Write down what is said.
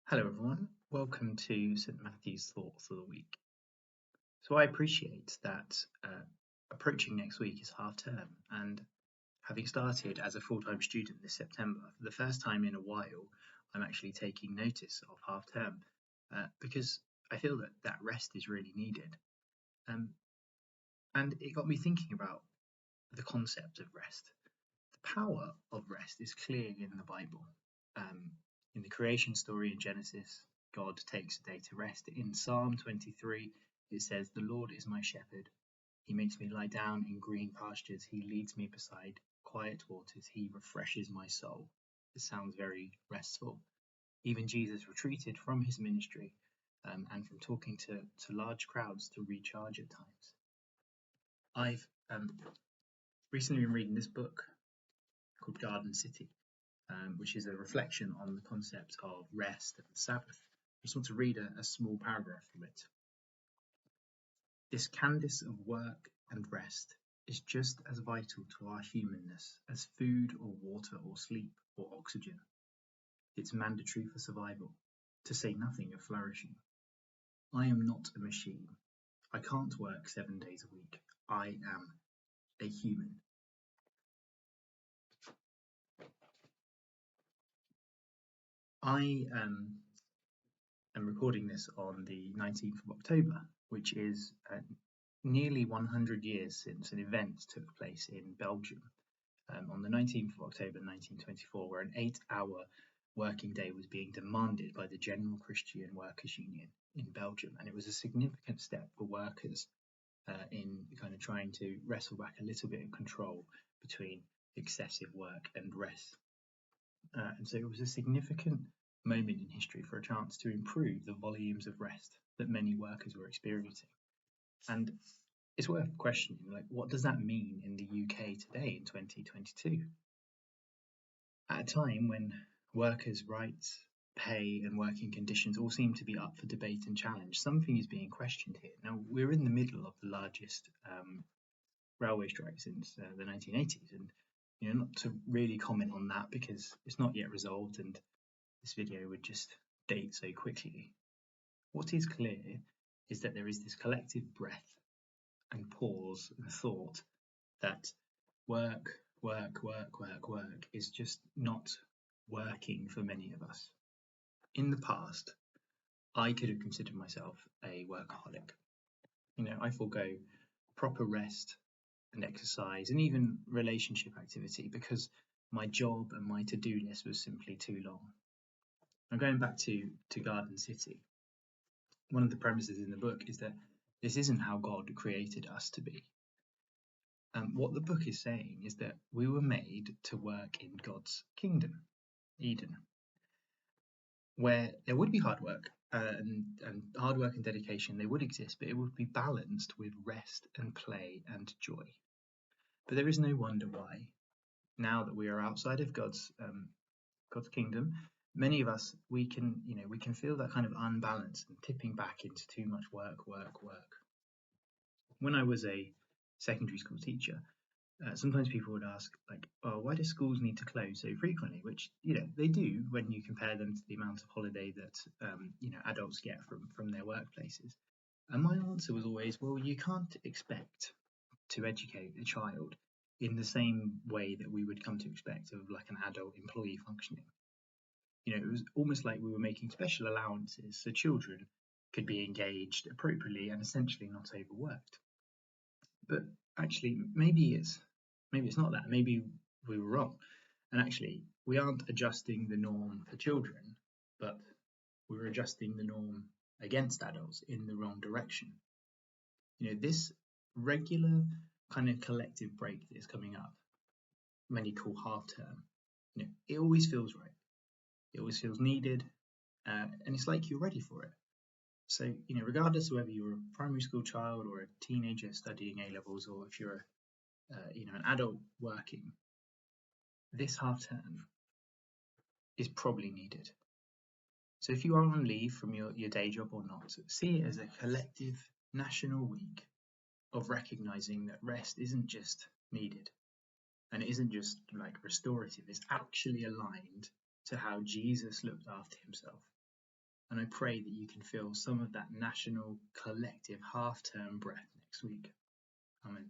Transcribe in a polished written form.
Hello, everyone. Welcome to St. Matthew's Thoughts of the Week. So, I appreciate that approaching next week is half term, and having started as a full time student this September, for the first time in a while, I'm actually taking notice of half term because I feel that rest is really needed. And it got me thinking about the concept of rest. The power of rest is clear in the Bible. In the creation story in Genesis, God takes a day to rest. In Psalm 23, it says, "The Lord is my shepherd. He makes me lie down in green pastures. He leads me beside quiet waters. He refreshes my soul." It sounds very restful. Even Jesus retreated from his ministry and from talking to large crowds to recharge at times. I've recently been reading this book called Garden City, which is a reflection on the concept of rest and the Sabbath. I just want to read a small paragraph from it. This canvas of work and rest is just as vital to our humanness as food or water or sleep or oxygen. It's mandatory for survival, to say nothing of flourishing. I am not a machine. I can't work 7 days a week. I am a human. I am recording this on the 19th of October, which is nearly 100 years since an event took place in Belgium on the 19th of October 1924, where an 8-hour working day was being demanded by the General Christian Workers' Union in Belgium. And it was a significant step for workers in kind of trying to wrestle back a little bit of control between excessive work and rest. And so it was a significant moment in history for a chance to improve the volumes of rest that many workers were experiencing. And it's worth questioning, like, what does that mean in the UK today in 2022? At a time when workers' rights, pay and working conditions all seem to be up for debate and challenge, something is being questioned here. Now, we're in the middle of the largest railway strike since the 1980s, and not to really comment on that because it's not yet resolved and this video would just date so quickly. What is clear is that there is this collective breath and pause and thought that work is just not working for many of us. In the past, I could have considered myself a workaholic. I forego proper rest and exercise and even relationship activity because my job and my to-do list was simply too long. Now, going back to Garden City, one of the premises in the book is that this isn't how God created us to be. What the book is saying is that we were made to work in God's kingdom, Eden, where there would be hard work and hard work and dedication, they would exist, but it would be balanced with rest and play and joy. But there is no wonder why, now that we are outside of God's kingdom, many of us, we can feel that kind of unbalance and tipping back into too much work. When I was a secondary school teacher, sometimes people would ask, like, "Oh, why do schools need to close so frequently?" Which they do when you compare them to the amount of holiday that adults get from their workplaces. And my answer was always, well, you can't expect to educate a child in the same way that we would come to expect of like an adult employee functioning. It was almost like we were making special allowances so children could be engaged appropriately and essentially not overworked. But actually, maybe it's not that. Maybe we were wrong. And actually, we aren't adjusting the norm for children, but we're adjusting the norm against adults in the wrong direction. This regular kind of collective break that is coming up, many call half term, it always feels right. It always feels needed, and it's like you're ready for it. So, regardless of whether you're a primary school child or a teenager studying A-levels, or if you're an adult working, this half term is probably needed. So if you are on leave from your day job or not, see it as a collective national week of recognizing that rest isn't just needed and it isn't just like restorative, it's actually aligned to how Jesus looked after himself. and I pray that you can feel some of that national collective half-term breath next week. Amen.